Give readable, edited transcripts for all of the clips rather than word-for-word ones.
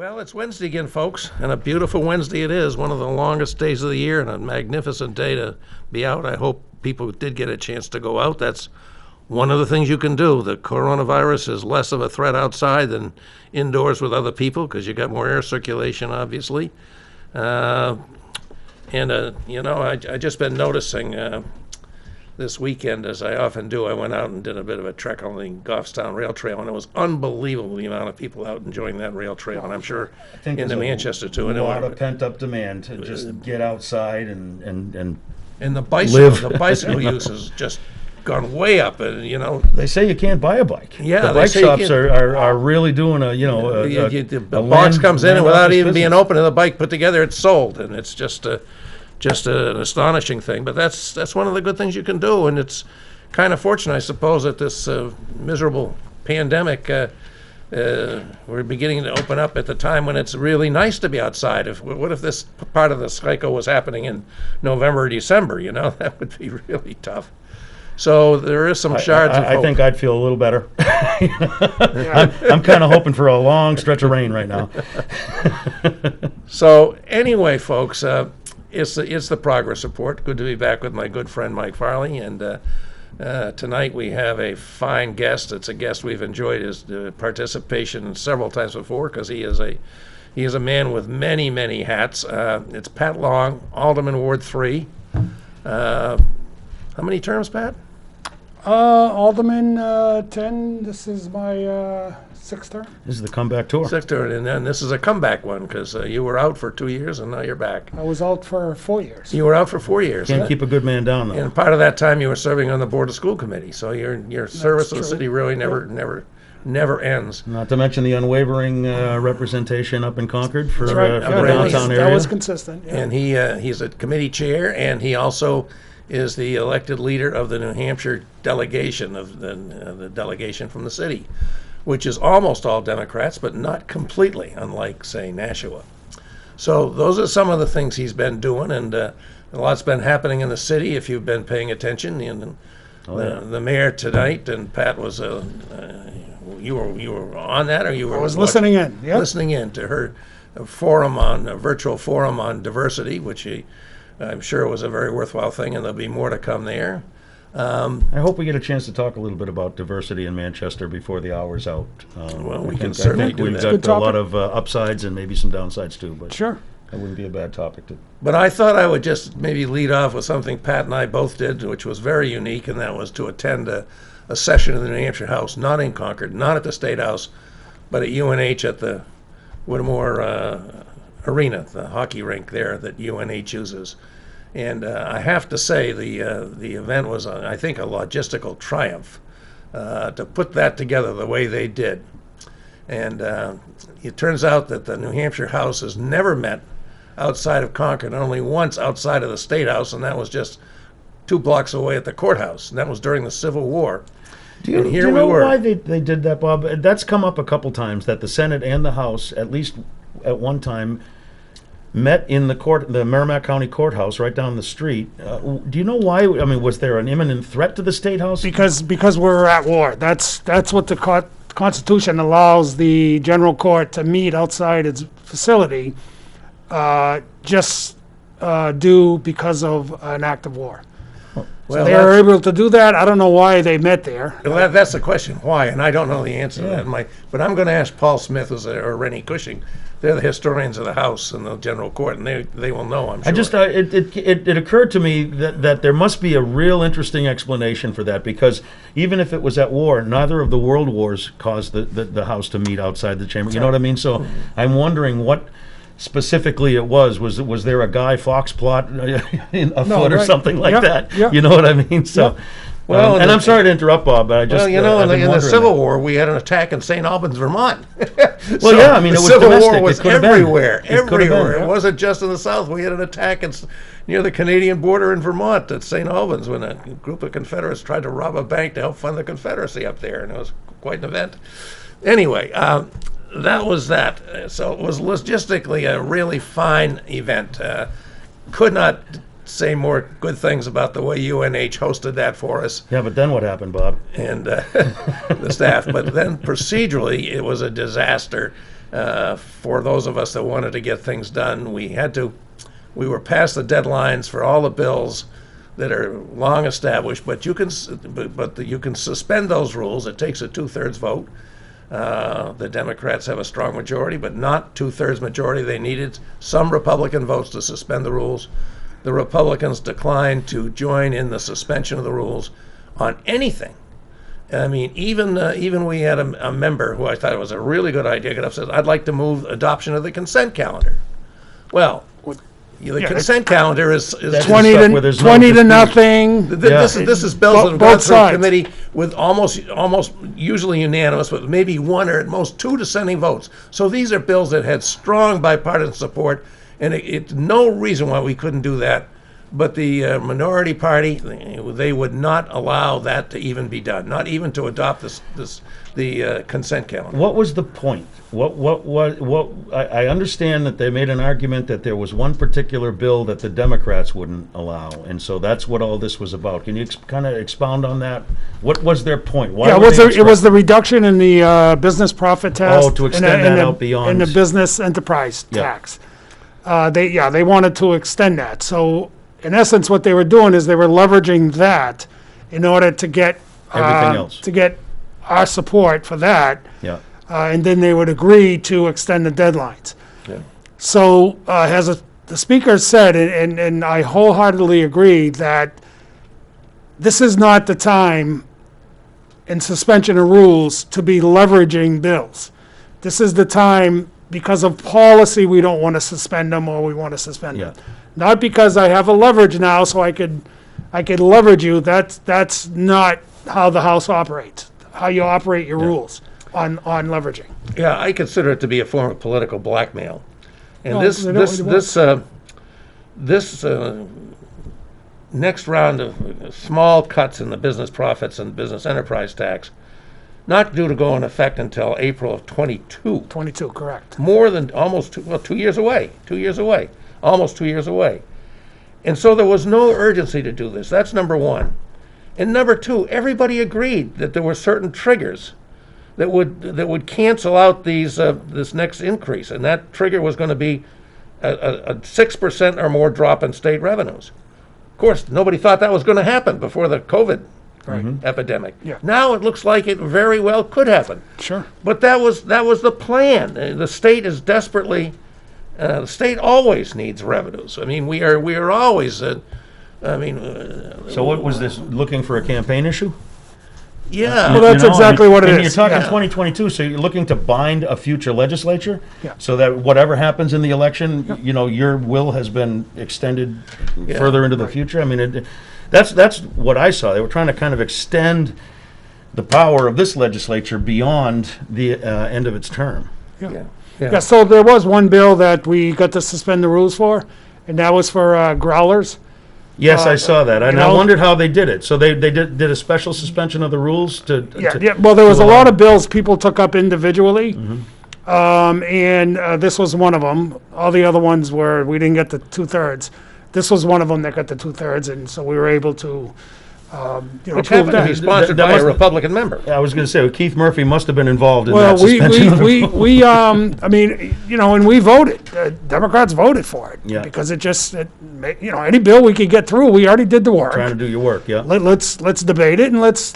Well, it's Wednesday again, folks, and a beautiful Wednesday it is. One of the longest days of the year and a magnificent day to be out. I hope people did get a chance to go out. That's one of the things you can do. The coronavirus is less of a threat outside than indoors with other people because you got more air circulation, obviously. I just been noticing this weekend, as I often do, I went out and did a bit of a trek on the Goffstown Rail Trail, and it was unbelievable the amount of people out enjoying that rail trail, and I'm sure into Manchester too. A lot of pent-up demand to just get outside and the bicycle use has just gone way up, and They say you can't buy a bike. Yeah, the they bike say you shops can't. are really doing the box comes in, and without even being open and the bike put together, it's sold, and it's just an astonishing thing. But that's one of the good things you can do, and it's kind of fortunate, I suppose, that this miserable pandemic we're beginning to open up at the time when it's really nice to be outside. What if this part of the cycle was happening in November or December? That would be really tough. So there is some shards of hope. I think I'd feel a little better. I'm kind of hoping for a long stretch of rain right now. So anyway, folks, it's the Progress Report. Good to be back with my good friend Mike Farley, and tonight we have a fine guest. It's a guest we've enjoyed his participation several times before because he is a man with many, many hats. It's Pat Long, Alderman Ward 3. How many terms, Pat? Alderman 10. This is my sixth term. This is the comeback tour. Sixth term, and then this is a comeback one because you were out for 2 years and now you're back. I was out for 4 years. You were out for 4 years. Can't keep a good man down, though. And part of that time you were serving on the Board of School Committee, so your service to the true. city really never ends. Not to mention the unwavering representation up in Concord for, That's right. for the downtown area. That was consistent. Yeah. And he's a committee chair, and he also is the elected leader of the New Hampshire delegation, of the delegation from the city, which is almost all Democrats, but not completely, unlike, say, Nashua. So those are some of the things he's been doing, and a lot's been happening in the city if you've been paying attention. And the mayor tonight, and Pat was you were on that, or you were? I was listening in. Yep. Listening in to her virtual forum on diversity, which I'm sure was a very worthwhile thing, and there'll be more to come there. I hope we get a chance to talk a little bit about diversity in Manchester before the hour's out. Well, we can certainly do that. We've got a lot of upsides and maybe some downsides too, but Sure. that wouldn't be a bad topic to. But I thought I would just maybe lead off with something Pat and I both did, which was very unique, and that was to attend a session in the New Hampshire House, not in Concord, not at the State House, but at UNH at the Whittemore Arena, the hockey rink there that UNH uses. And I have to say the event was, I think, a logistical triumph to put that together the way they did. And it turns out that the New Hampshire House has never met outside of Concord, only once outside of the State House, and that was just 2 blocks away at the courthouse, and that was during the Civil War. Do you know why they did that, Bob? That's come up a couple times, that the Senate and the House, at least at one time, met in the Merrimack County Courthouse right down the street. Do you know why? I mean, was there an imminent threat to the State House? Because we're at war. That's what the Constitution allows the general court to meet outside its facility, due because of an act of war. Well, they were able to do that. I don't know why they met there. Well, that's the question, why, and I don't know the answer to that. But I'm going to ask Paul Smith or Rennie Cushing. They're the historians of the House and the General Court, and they will know, I'm sure. It occurred to me that there must be a real interesting explanation for that, because even if it was at war, neither of the world wars caused the House to meet outside the chamber. You know what I mean? So I'm wondering what specifically it was. Was there a Guy Fawkes plot afoot or something like that? Yeah. You know what I mean? So. Well, and I'm sorry to interrupt, Bob, but I just in the Civil War, we had an attack in St. Albans, Vermont. Well, yeah, I mean, it was Civil domestic. War was It could have been. everywhere. Yeah. It wasn't just in the South. We had an attack near the Canadian border in Vermont at St. Albans when a group of Confederates tried to rob a bank to help fund the Confederacy up there, and it was quite an event. Anyway, that was that. So it was logistically a really fine event. Could not say more good things about the way UNH hosted that for us Yeah, but then what happened, Bob? and the staff. But then procedurally, it was a disaster for those of us that wanted to get things done. We were past the deadlines for all the bills that are long established, but you can you can suspend those rules. It takes a 2/3 vote. The Democrats have a strong majority, but not 2/3 majority. They needed some Republican votes to suspend the rules. The Republicans declined to join in the suspension of the rules on anything. I mean, even we had a member who I thought it was a really good idea get up and says, "I'd like to move adoption of the consent calendar." Well, the consent calendar is That's 20 stuff to, where there's no 20 to dispute. nothing. This is bills that have Both gone through sides. committee with almost usually unanimous, but maybe one or at most two dissenting votes. So these are bills that had strong bipartisan support, and it's no reason why we couldn't do that. But the minority party, they would not allow that to even be done, not even to adopt the consent calendar. What was the point? I understand that they made an argument that there was one particular bill that the Democrats wouldn't allow, and so that's what all this was about. Can you kind of expound on that? What was their point? Why Yeah, were they it was the reduction in the business profit test. Oh, to and extend the- that and the- out beyond- And the business enterprise Yeah. tax. They wanted to extend that. So in essence, what they were doing is they were leveraging that in order to get Everything else. to get our support for that. Yeah. And then they would agree to extend the deadlines. Yeah. So, the speaker said, and I wholeheartedly agree, that this is not the time in suspension of rules to be leveraging bills. This is the time, because of policy, we don't want to suspend them, or we want to suspend them. Yeah. Not because I have a leverage now, so I could leverage you. That's not how the House operates, how you operate your rules on leveraging. Yeah, I consider it to be a form of political blackmail. And No, this they don't really this next round of small cuts in the business profits and business enterprise tax, not due to go in effect until April of 22. 22, correct. More than almost 2 years away. 2 years away. Almost 2 years away. And so there was no urgency to do this. That's number one. And number two, everybody agreed that there were certain triggers that would cancel out this next increase, and that trigger was going to be a 6% or more drop in state revenues. Of course, nobody thought that was going to happen before the COVID epidemic. Yeah. Now it looks like it very well could happen. Sure. But that was the plan. The state is desperately. The state always needs revenues. I mean, we are always. So what was this, looking for a campaign issue? Yeah. Well, that's exactly what it and is, you're talking yeah. 2022, so you're looking to bind a future legislature? Yeah. So that whatever happens in the election, your will has been extended further into the future? I mean, that's what I saw. They were trying to kind of extend the power of this legislature beyond the end of its term. Yeah. Yeah, so there was one bill that we got to suspend the rules for, and that was for growlers. Yes, I saw that, and I know- wondered how they did it. So they did a special suspension of the rules to... Yeah, well, there was to a allow- lot of bills people took up individually, and this was one of them. All the other ones we didn't get the 2/3. This was one of them that got the 2/3, and so we were able to, Which approve happened to be that. sponsored That by a wasn't- Republican member. I was going to say, Keith Murphy must have been involved in Well, that suspension. I mean, and we voted. Democrats voted for it. Yeah. Because any bill we could get through, we already did the work. Trying to do your work, yeah. Let's debate it and let's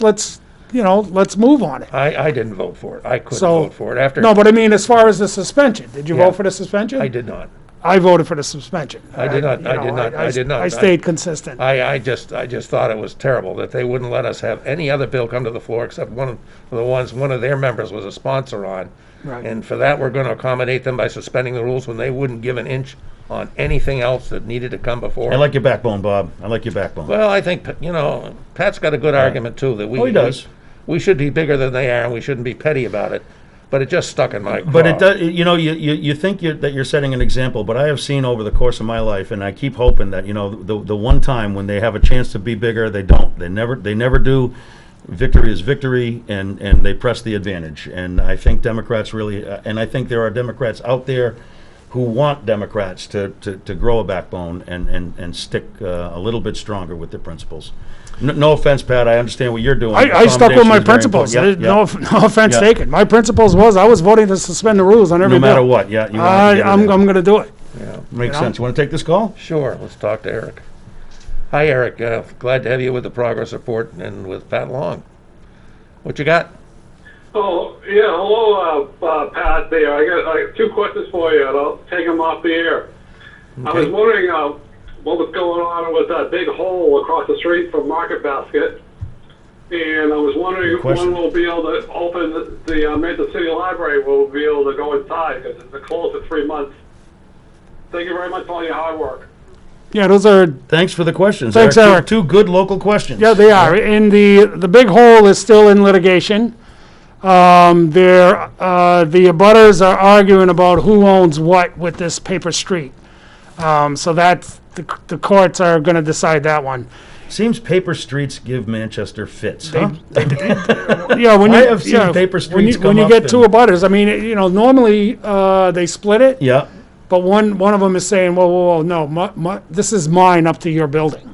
move on it. I didn't vote for it. I couldn't So- vote for it after. No, but I mean, as far as the suspension, did you Yeah. vote for the suspension? I did not. I voted for the suspension. I did not. I did not. I did not. I stayed consistent. I just thought it was terrible that they wouldn't let us have any other bill come to the floor except one of their members was a sponsor on. Right. And for that, we're going to accommodate them by suspending the rules when they wouldn't give an inch on anything else that needed to come before. I like your backbone, Bob. I like your backbone. Well, I think, Pat's got a good argument too, that Oh, he does. we should be bigger than they are and we shouldn't be petty about it. But it just stuck in my craw. But it does, you think that you're setting an example, but I have seen over the course of my life, and I keep hoping that, the one time when they have a chance to be bigger, they don't. They never do. Victory is victory, and they press the advantage. And I think Democrats really, and I think there are Democrats out there who want Democrats to grow a backbone and stick a little bit stronger with their principles. No offense, Pat, I understand what you're doing. I stuck with my Accommodation is principles. very important. No offense Yeah. taken. My principles was I was voting to suspend the rules on every No matter bill. what, yeah. You want to get it I'm in. going to do it. Yeah, Makes you know? sense. You want to take this call? sure, let's talk to Eric. Hi, Eric, glad to have you with the progress report and with Pat Long. What you got? Oh, yeah, hello, Pat there. I got two questions for you, and I'll take them off the air. I was wondering what was going on with that big hole across the street from Market Basket. And I was wondering Good question. when we'll be able to open the Mesa City Library, we'll be able to go inside, because it's closed for 3 months. Thank you very much for all your hard work. Yeah, those are, Thanks for the questions. Thanks, Two- Eric. Two good local questions. yeah, they are. And the big hole is still in litigation. The abutters are arguing about who owns what with this paper street. So that's, the courts are going to decide that one. Seems paper streets give Manchester fits, huh? Yeah, when you, I have seen yeah, paper when streets you, come when you up get two and- abutters, I mean, normally, they split it. Yeah. But one of them is saying, whoa, no, this is mine up to your building.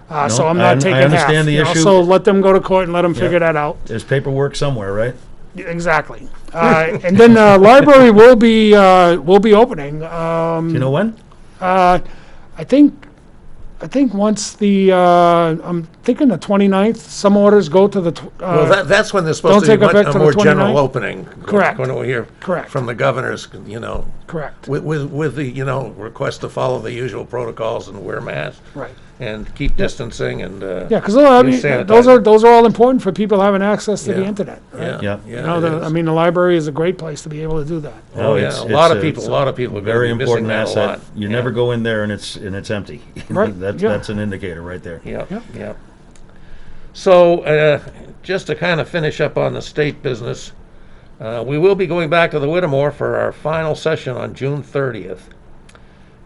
So No, I'm I not un- I taking half. understand the you know, issue. So let them go to court and let them figure that out. There's paperwork somewhere, right? Exactly. And then the library will be opening. Do you know when? I think once I'm thinking the 29th, some orders go to the, Well, that's when there's supposed don't to be take effect a till more the general 29th? opening. Correct. According to what we hear Correct. from the governors, correct. with the, request to follow the usual protocols and wear masks. Right. And keep distancing and, Yeah, because I mean, use those sanitizer. are all important for people having access to the Yeah. internet. Right? Yeah, Yeah. You know, it I is. mean, the library is a great place to be able to do that. Oh, yeah, it's- a lot of it's people are going to Very be missing important that a asset. lot. You Yeah. never go in there and it's empty. Right, That's yeah. that's an indicator right there. Yep, Yep. yep. So, just to kind of finish up on the state business, we will be going back to the Whittemore for our final session on June 30th.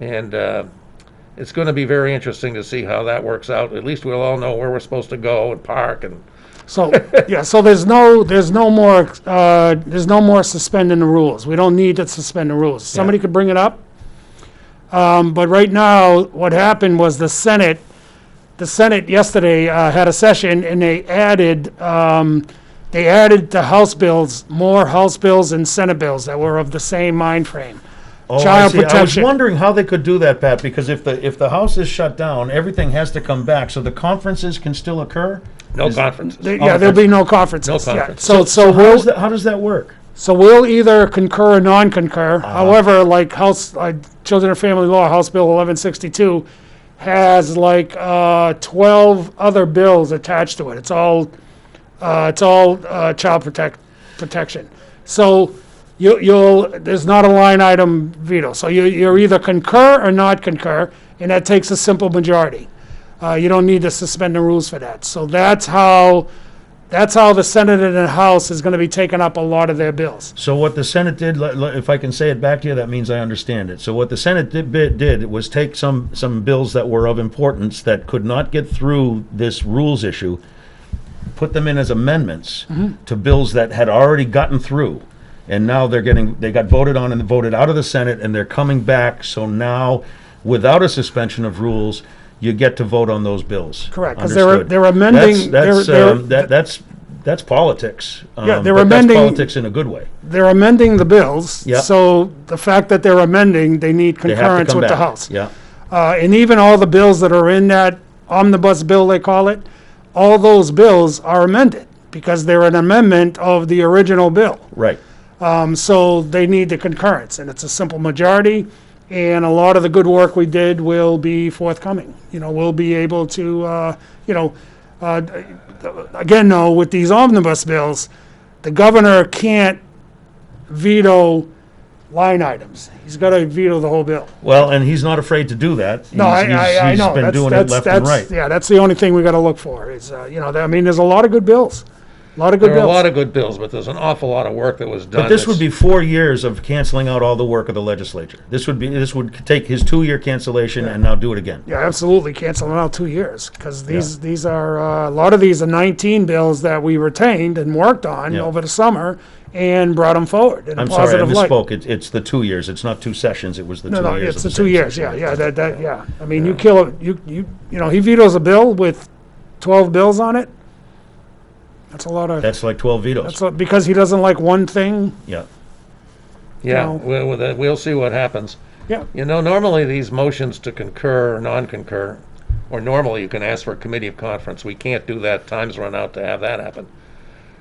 And it's going to be very interesting to see how that works out. At least we'll all know where we're supposed to go and park and, So, yeah, so there's no more suspending the rules. We don't need to suspend the rules. Somebody could bring it up. But right now, what happened was the Senate yesterday had a session and they added to House bills, more House bills and Senate bills that were of the same mind frame. Oh, I Child see. I was protection. wondering how they could do that, Pat, because if the house is shut down, everything has to come back. So the conferences can still occur. no conferences. Yeah, there'll be no conferences. No Yeah. conference. So we'll, How does that work? So we'll either concur or non-concur. However, like Children and Family Law, House Bill 1162, has 12 other bills attached to it. It's all child protection. So there's not a line item veto. So you're either concur or not concur, and that takes a simple majority. You don't need to suspend the rules for that. So that's how the Senate and the House is going to be taking up a lot of their bills. So what the Senate did, if I can say it back to you, that means I understand it. So what the Senate did was take some bills that were of importance that could not get through this rules issue, put them in as amendments to bills that had already gotten through. And now they got voted on and voted out of the Senate, and they're coming back. So now, without a suspension of rules, you get to vote on those bills. Correct, 'cause Understood. they're amending- That's politics. Yeah, they're but amending- That's politics in a good way. They're amending the bills. Yep. So the fact that they're amending, they need They have to concurrence come with the back. House. Yeah. And even all the bills that are in that omnibus bill, they call it, all those bills are amended because they're an amendment of the original bill. Right. So they need the concurrence, and it's a simple majority, and a lot of the good work we did will be forthcoming. We'll be able to, again, though, with these omnibus bills, the governor can't veto line items. He's got to veto the whole bill. Well, and he's not afraid to do that. No, I know. He's been doing it left and right. Yeah, that's the only thing we got to look for is, I mean, there's a lot of good bills. A lot of good There are a bills. lot of good bills, but there's an awful lot of work that was done. But this would that's- be 4 years of canceling out all the work of the legislature. This would take his 2-year cancellation and now do it again. Yeah, absolutely, cancel them out 2 years, because these are, a lot of these are 19 bills that we retained and worked on Yeah. over the summer and brought them forward in a I'm sorry, I positive light. misspoke. It's the 2 years. It's not 2 sessions. It was the 2 No, years. it's of the 2 same years, session. yeah. I mean, you kill it, you know, he vetoes a bill with 12 bills on it. That's a lot of, That's like 12 vetoes. because he doesn't like one thing, Yeah. Yeah, know. we'll see what happens. yeah. You know, normally these motions to concur or non-concur, or normally you can ask for a committee of conference. We can't do that. Time's run out to have that happen.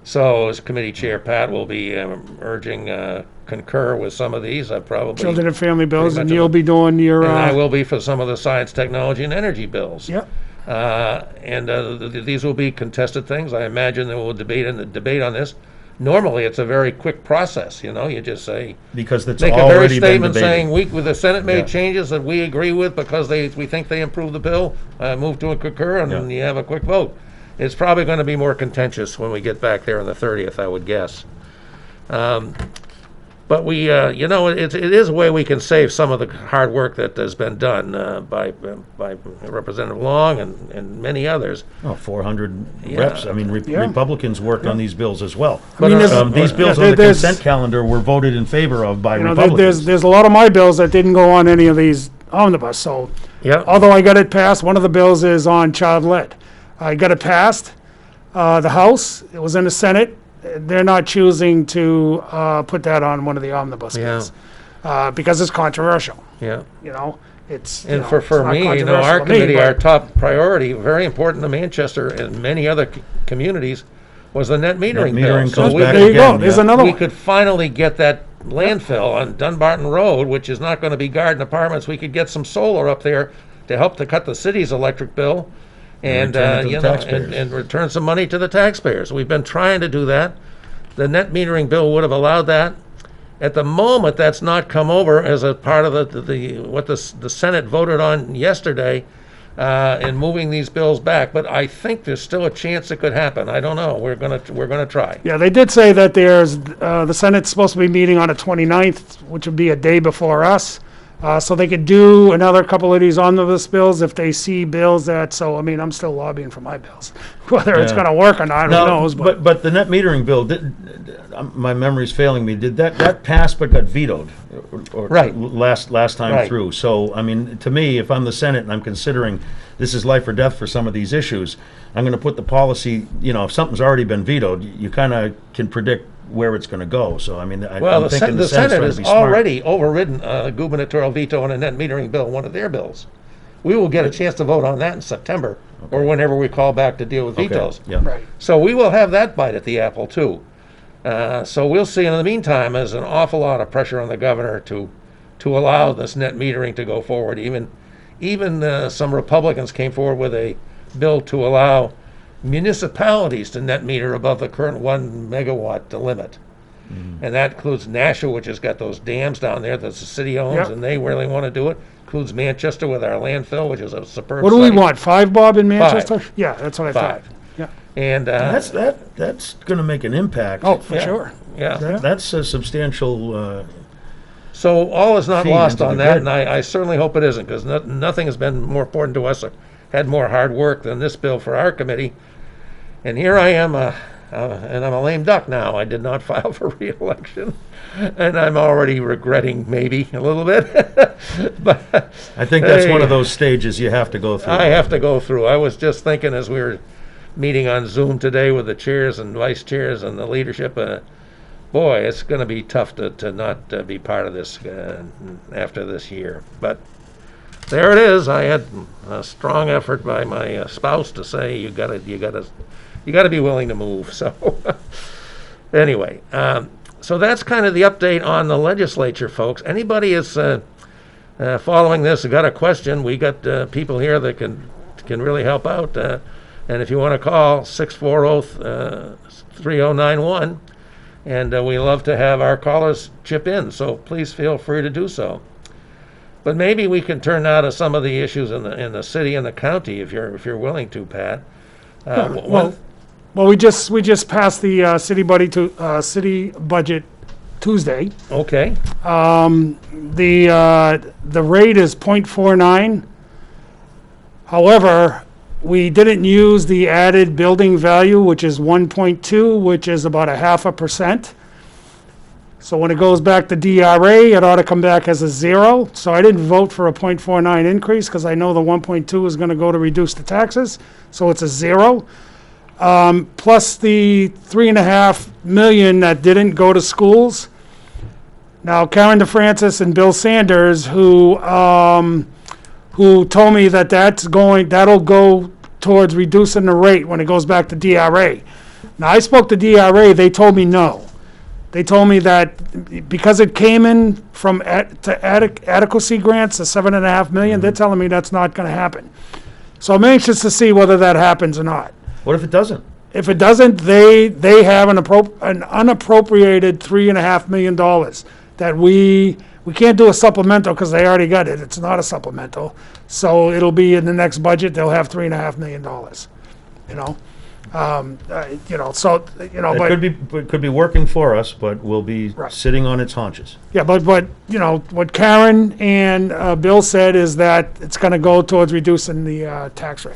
So as committee chair, Pat will be urging concur with some of these. I probably, Children and family bills, much and of you'll it. be doing your, and I will be for some of the science, technology, and energy bills. yeah. These will be contested things. I imagine there will debate on this. Normally, it's a very quick process. You know, you just say, Because it's make a very already been statement saying debated. the Senate made Yeah. changes that we agree with because we think they improved the bill. Move to a concur, and Yeah. you have a quick vote. It's probably going to be more contentious when we get back there on the 30th, I would guess. But we, you know, it is a way we can save some of the hard work that has been done by Representative Long and many others. Oh, 400 Yeah. reps. I mean, Yeah. Republicans worked on these bills as well. I mean, there's- These bills yeah, on the there's- consent calendar were voted in favor of by You know, Republicans. there's a lot of my bills that didn't go on any of these omnibus, so Yeah. although I got it passed, one of the bills is on child lead. I got it passed, the House, it was in the Senate, they're not choosing to, put that on one of the omnibus Yeah. bills. Because it's controversial, Yeah. you know, it's, you And know, for it's not me, you know, controversial our to me, committee, our but- top priority, very important to Manchester and many other communities, was the net metering bill. metering So comes we back There you go, again, there's yeah. another we one. could finally get that landfill on Dunbarton Road, which is not going to be garden apartments. We could get some solar up there to help to cut the city's electric bill and, return it to the you know, taxpayers. and return some money to the taxpayers. We've been trying to do that. The net metering bill would have allowed that. At the moment, that's not come over as a part of the Senate voted on yesterday in moving these bills back. But I think there's still a chance it could happen. I don't know. We're gonna try. Yeah, they did say that there's, the Senate's supposed to be meeting on the 29th, which would be a day before us. So they could do another couple of these omnibus bills if they see bills that, so, I mean, I'm still lobbying for my bills. Whether it's Yeah. gonna work or not, who Now, knows, but, but the net metering bill, my memory's failing me, did that pass but got vetoed? Or Right. Last time Right. through. So, I mean, to me, if I'm the Senate and I'm considering this is life or death for some of these issues, I'm gonna put the policy, you know, if something's already been vetoed, you kinda can predict where it's gonna go. So, I mean, Well, I'm thinking the Senate's Senate trying to has be smart. already overridden a gubernatorial veto on a net metering bill, one of their bills. We will get a chance to vote on that in September, or whenever we call back to deal with Okay, vetoes. yeah. right. So we will have that bite at the apple too. So we'll see. In the meantime, there's an awful lot of pressure on the governor to allow this net metering to go forward. Even some Republicans came forward with a bill to allow municipalities to net meter above the current 1 megawatt limit. And that includes Nashua, which has got those dams down there that the city owns, Yep. and they really want to do it. Includes Manchester with our landfill, which is a superb What do we site. want, 5, Bob, in Manchester? Yeah, that's what I thought. 5. Yeah, And That's gonna make an impact. oh, for yeah, sure. yeah. That's a substantial, So all is not Feed lost into on the that, grid. and I certainly hope it isn't, because nothing has been more important to us or had more hard work than this bill for our committee. And here I am, and I'm a lame duck now. I did not file for re-election, and I'm already regretting maybe a little bit. But I think that's one hey, of those stages you have to go through. I have to go through. I was just thinking as we were meeting on Zoom today with the chairs and vice chairs and the leadership, boy, it's going to be tough to not be part of this after this year. But there it is. I had a strong effort by my spouse to say you got to be willing to move. So anyway, so that's kind of the update on the legislature, folks. Anybody is following this, got a question? We got people here that can really help out. And if you want to call 640-3091. And we love to have our callers chip in, so please feel free to do so. But maybe we can turn now to some of the issues in the city and the county, if you're willing to, Pat. Well, Well, we just passed the city budget Tuesday. Okay, The rate is 0.49. However, we didn't use the added building value, which is 1.2, which is about 0.5%. So when it goes back to DRA, it ought to come back as a 0. So I didn't vote for a 0.49 increase because I know the 1.2 is going to go to reduce the taxes. So it's a 0. Plus the 3.5 million that didn't go to schools. Now, Karen DeFrancis and Bill Sanders, who told me that that'll go towards reducing the rate when it goes back to DRA. Now, I spoke to DRA, they told me no. They told me that because it came in from adequacy grants, the 7.5 million, they're telling me that's not gonna happen. So I'm anxious to see whether that happens or not. What if it doesn't? If it doesn't, they have an unappropriated $3.5 million that we can't do a supplemental because they already got it. It's not a supplemental. So it'll be in the next budget, they'll have $3.5 million, you know? So, It could be working for us, but we'll be Right. sitting on its haunches. yeah, but, what Karen and Bill said is that it's gonna go towards reducing the tax rate.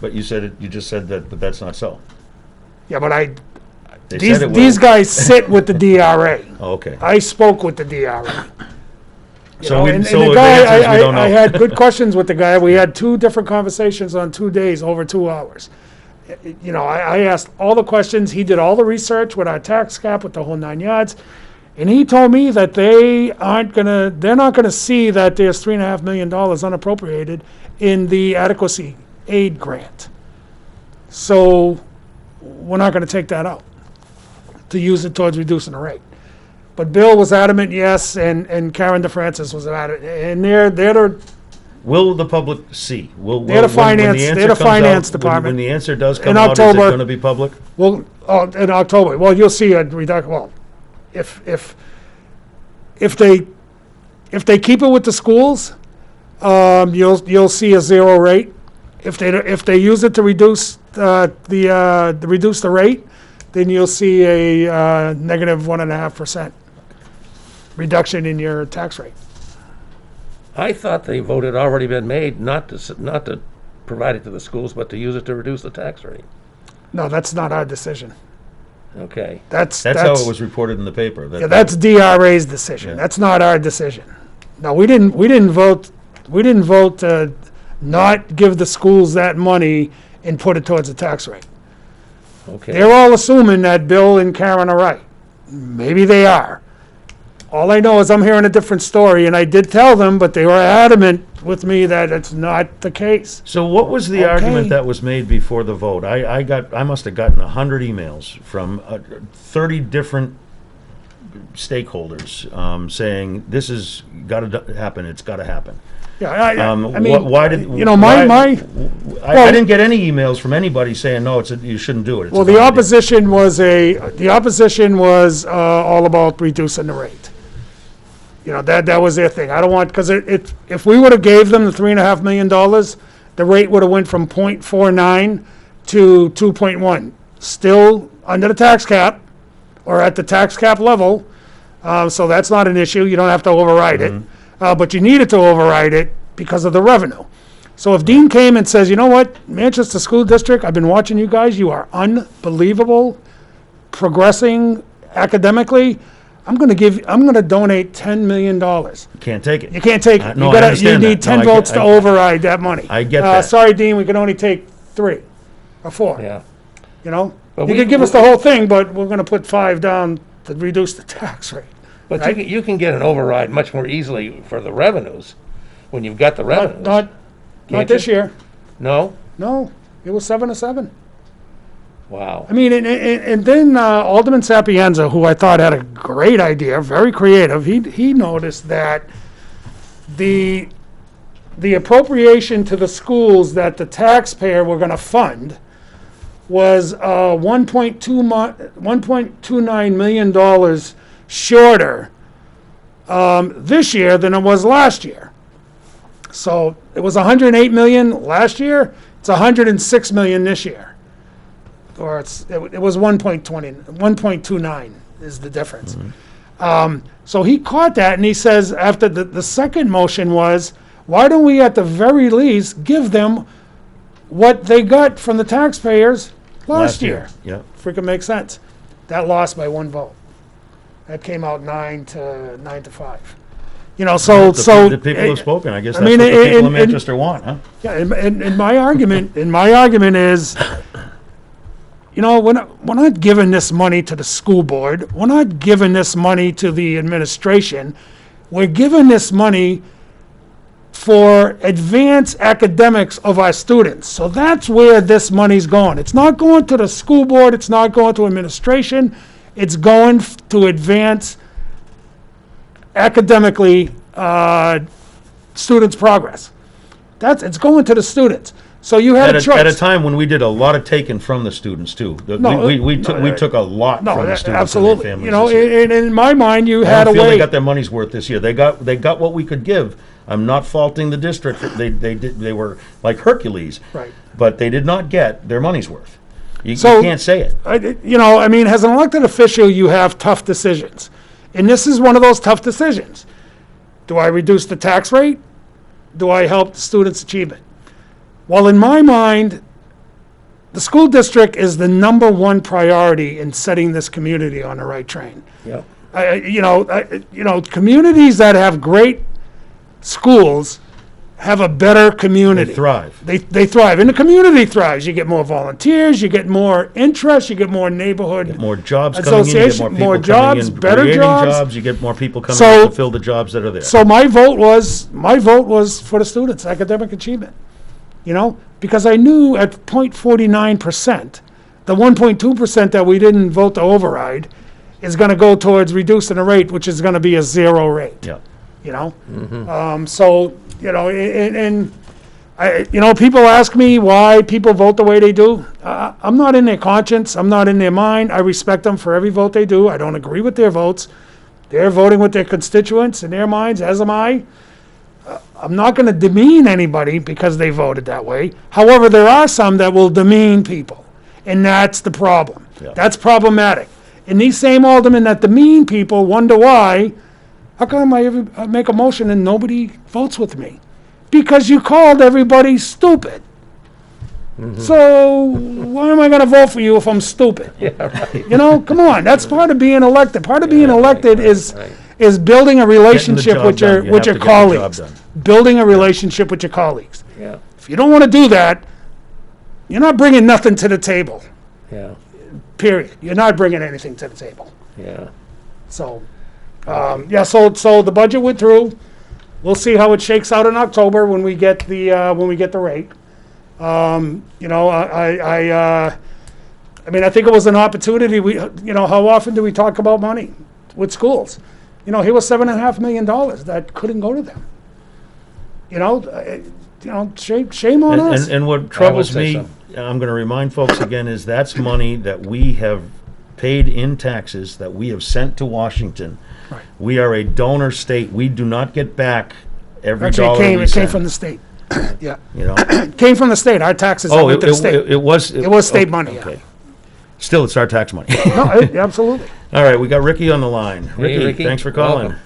But you just said that, but that's not so. Yeah, but They these said it will. these guys sit with the DRA. Oh, okay. I spoke with the DRA. So we- And so the the guy, answer is we don't know. I had good questions with the guy. We had 2 different conversations on 2 days, over 2 hours. I asked all the questions. He did all the research with our tax cap, with the whole 9 yards. And he told me that they're not gonna see that there's $3.5 million unappropriated in the adequacy aid grant. So we're not gonna take that out to use it towards reducing the rate. But Bill was adamant, yes, and Karen DeFrancis was adamant, and they're Will the public see? They're the finance department. When the answer does In come out, is it October. going to be public? well, in October. Well, you'll see a reduction. Well, if they keep it with the schools, you'll see a 0 rate. If they use it to reduce reduce the rate, then you'll see a negative 1.5% reduction in your tax rate. I thought the vote had already been made not to provide it to the schools, but to use it to reduce the tax rate. No, that's not our decision. Okay, That's That's how it was reported in the paper. Yeah, that's DRA's decision. Yeah. That's not our decision. No, we didn't vote to not give the schools that money and put it towards the tax rate. okay. They're all assuming that Bill and Karen are right. Maybe they are. All I know is I'm hearing a different story, and I did tell them, but they were adamant with me that it's not the case. So what was the Okay. argument that was made before the vote? I must have gotten 100 emails from 30 different stakeholders saying this has got to happen. It's got to happen. Yeah, I mean, why did my I didn't get any emails from anybody saying no. You shouldn't do it. It's a well, the bad idea." opposition was all about reducing the rate. That was their thing. I don't want, because if we would have gave them the $3.5 million, the rate would have went from 0.49 to 2.1. Still under the tax cap, or at the tax cap level, so that's not an issue. You don't have to override it. But you needed to override it because of the revenue. So if Dean came and says, you know what, Manchester School District, I've been watching you guys, you are unbelievable, progressing academically, I'm going to donate $10 million. You can't take it. You can't take it. No, You I understand need that. 10 No, I votes get- to override that money. I get that. Sorry, Dean, we can only take 3 or 4. Yeah. You But can give us the whole thing, but we're going to put 5 down to reduce the tax rate. But Right. you can get an override much more easily for the revenues, when you've got the revenues. Not Can't this you? year. No? No, it was 7-7. Wow. I mean, and then Alderman Sapienza, who I thought had a great idea, very creative, he noticed that the appropriation to the schools that the taxpayer were going to fund was $1.29 million shorter this year than it was last year. So it was 108 million last year. It's 106 million this year. or it was 1.29 is the difference. So he caught that, and he says, after the second motion was, why don't we at the very least give them what they got from the taxpayers last year? Yeah. Freaking makes sense. That lost by one vote. That came out 9-5. You know, so The people have spoken. I guess I that's mean, what the people of and- Manchester want, huh? Yeah, and my argument, is, you know, we're not giving this money to the school board. We're not giving this money to the administration. We're giving this money for advanced academics of our students. So that's where this money's going. It's not going to the school board. It's not going to administration. It's going to advance academically students' progress. It's going to the students. So you had a choice. At a time when we did a lot of taking from the students too. No, We took a lot No, from the students and absolutely. their families. You know, this year. in my mind, you I had a don't feel way. they got their money's worth this year. They got what we could give. I'm not faulting the district. They were like Hercules. Right. But they did not get their money's worth. You So- can't say it. As an elected official, you have tough decisions. And this is one of those tough decisions. Do I reduce the tax rate? Do I help the students' achievement? Well, in my mind, the school district is the number one priority in setting this community on the right train. Yep. Communities that have great schools have a better They community. thrive. They thrive, and the community thrives. You get more volunteers, you get more interest, you get more neighborhood. More jobs coming in. You get Association, more people more coming jobs, in, better creating jobs. You get more people coming So- in to fill the jobs that are there. So my vote was for the students' academic achievement. Because I knew at 0.49%, the 1.2% that we didn't vote to override is going to go towards reducing the rate, which is going to be a zero rate. yeah. People ask me why people vote the way they do. I'm not in their conscience. I'm not in their mind. I respect them for every vote they do. I don't agree with their votes. They're voting with their constituents in their minds, as am I. I'm not going to demean anybody because they voted that way. However, there are some that will demean people, and that's the problem. Yeah. That's problematic. And these same aldermen that demean people wonder why, how come I make a motion and nobody votes with me? Because you called everybody stupid. So why am I going to vote for you if I'm stupid? Come on. That's part of being elected. Part of being elected is building a relationship job with done. your You with have your to get the job colleagues. done. Building a relationship with your colleagues. Yeah. If you don't want to do that, you're not bringing nothing to the table. Yeah. Period. You're not bringing anything to the table. Yeah. So, so the budget went through. We'll see how it shakes out in October when we get the rate. I think it was an opportunity. How often do we talk about money with schools? Here was $7.5 million that couldn't go to them. Shame on us. And what troubles say me, so. I'm going to remind folks again, is that's money that we have paid in taxes that we have sent to Washington. Right. We are a donor state. We do not get back every Actually, dollar we it came send. from the state. Yeah, You know. it came from the state. Our taxes Oh, went to the state. it was. It was state money, yeah. Okay. Still, it's our tax money. No, absolutely. All right, we got Ricky on the line. Hey, Ricky, Ricky. thanks for calling. Welcome.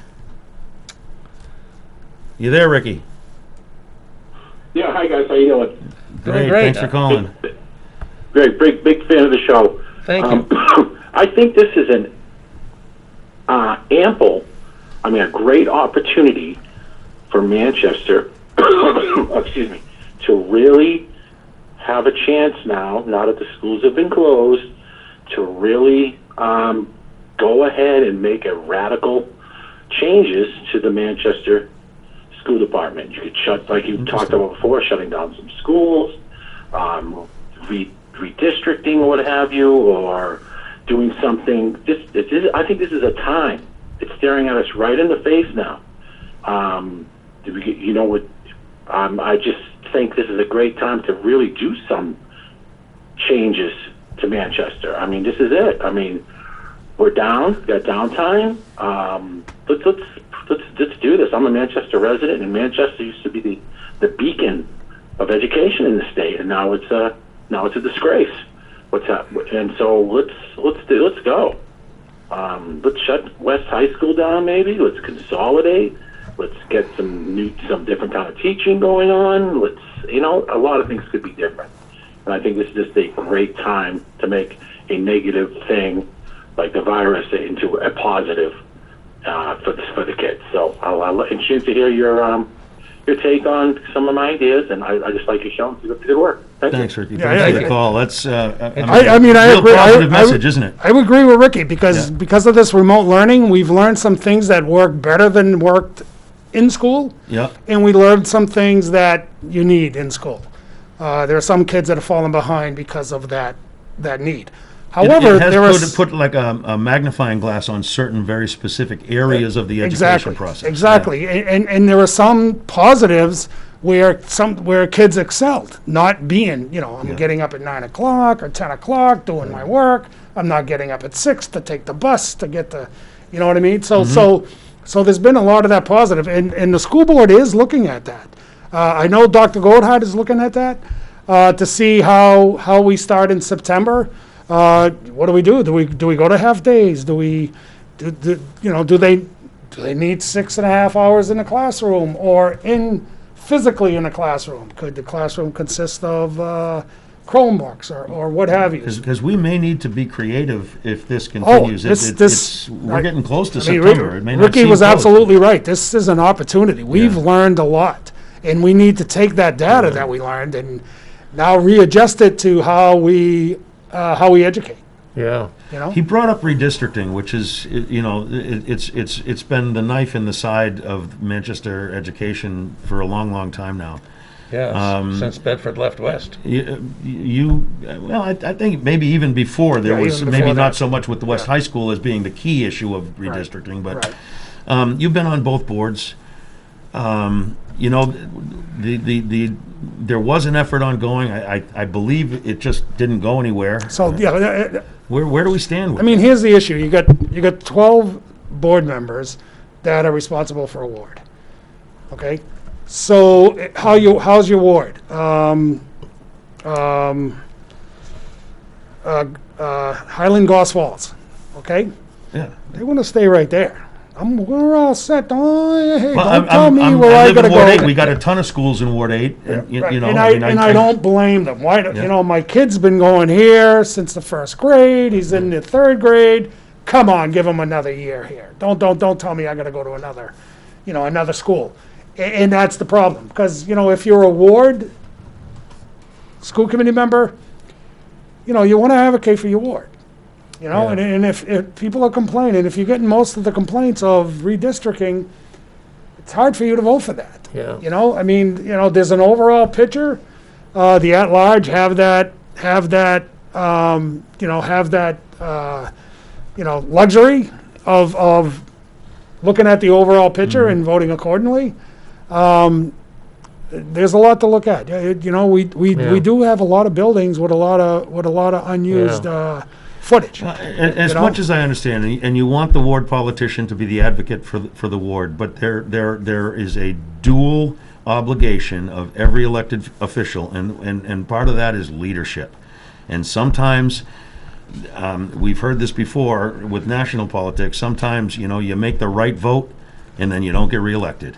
You there, Ricky? Yeah, hi guys, how you doing? Doing great. Thanks for calling. Great, big fan of the show. Thank you. I think this is an a great opportunity for Manchester, excuse me, to really have a chance now that the schools have been closed, to really go ahead and make a radical changes to the Manchester school department. You could shut, like you talked about before, shutting down some schools, redistricting or what have you, or doing something. I think this is a time. It's staring at us right in the face now. I just think this is a great time to really do some changes to Manchester. I mean, this is it. I mean, we're down. We've got downtime. Let's do this. I'm a Manchester resident, and Manchester used to be the beacon of education in the state, and now it's a disgrace. What's up? And so let's go. Let's shut West High School down. Maybe let's consolidate. Let's get some different kind of teaching going on. A lot of things could be different. And I think this is just a great time to make a negative thing like the virus into a positive for the kids. So I'll interested to hear your take on some of my ideas, and I just like you showing the good work. Thanks, Ricky. Yeah, Thanks yeah, for the yeah. call. That's, I mean, I real agree. positive message, isn't it? I would agree with Ricky because Yeah. because of this remote learning, we've learned some things that work better than worked in school, Yeah. and we learned some things that you need in school. There are some kids that have fallen behind because of that need. However, It has there are put like a magnifying glass on certain very specific areas of the education exactly process. exactly, and there are some positives where kids excelled, not being, I'm getting up at 9 o'clock or 10 o'clock doing my work. I'm not getting up at 6 to take the bus to get the, you know what I mean? So there's been a lot of that positive, and the school board is looking at that. I know Dr. Goldhart is looking at that to see how we start in September. What do we do? Do we go to half days? Do they need 6.5 hours in the classroom or physically in a classroom? Could the classroom consist of Chromebooks or what have you? Because we may need to be creative if this continues. We're getting close to I mean, September. It may not Ricky seem was close. absolutely right. This is an opportunity. We've Yeah. learned a lot, and we need to take that data that we learned and now readjust it to how we educate. Yeah. He brought up redistricting, which is, it's been the knife in the side of Manchester education for a long, long time now. Yeah. Since Bedford left west. I think maybe even before there Yeah, was even maybe before not that. so much with the West Yeah. High School as being the key issue of redistricting, but Right. you've been on both boards. There was an effort ongoing. I believe it just didn't go anywhere. So Where do we stand with I mean, here's the issue. You got 12 board members that are responsible for a ward. Okay, so how's your ward? Highland Goss Falls. Okay, Yeah. they want to stay right there. We're all set. Oh, hey, Well, don't tell me I where I live gotta in Ward go. 8. We got a ton of schools in Ward 8. And, Right. you know, and I mean, I don't blame them. Why? Yeah. My kid's been going here since the first grade. He's in the third grade. Come on, give him another year here. Don't tell me I got to go to another school. And that's the problem because if you're a ward school committee member, you want to advocate for your ward. Yeah. And if people are complaining, if you're getting most of the complaints of redistricting, it's hard for you to vote for that. Yeah. I mean, there's an overall picture. The at-large have that luxury of looking at the overall picture and voting accordingly. There's a lot to look at. We do have a lot of buildings with a lot of unused footage. As You know? much as I understand, and you want the ward politician to be the advocate for the ward, but there is a dual obligation of every elected official, and part of that is leadership. And sometimes, we've heard this before with national politics, sometimes, you make the right vote, and then you don't get reelected.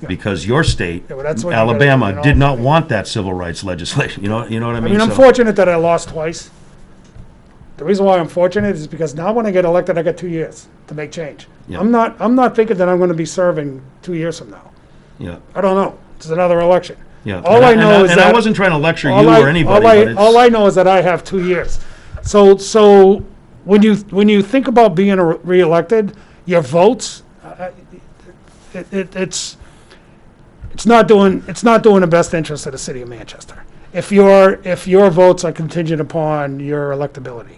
Because your state, Yeah, well, that's what you gotta Alabama, do, did not want that civil rights legislation. You know what I mean? I mean, I'm So- fortunate that I lost twice. The reason why I'm fortunate is because now when I get elected, I got 2 years to make change. Yeah. I'm not thinking that I'm going to be serving 2 years from now. Yeah, I don't know. It's another election. yeah. All I know is and I that- wasn't trying to lecture you All I- or anybody, all I- but it's, all I know is that I have 2 years. So when you think about being reelected, your votes, it's not doing the best interest of the city of Manchester. If your votes are contingent upon your electability,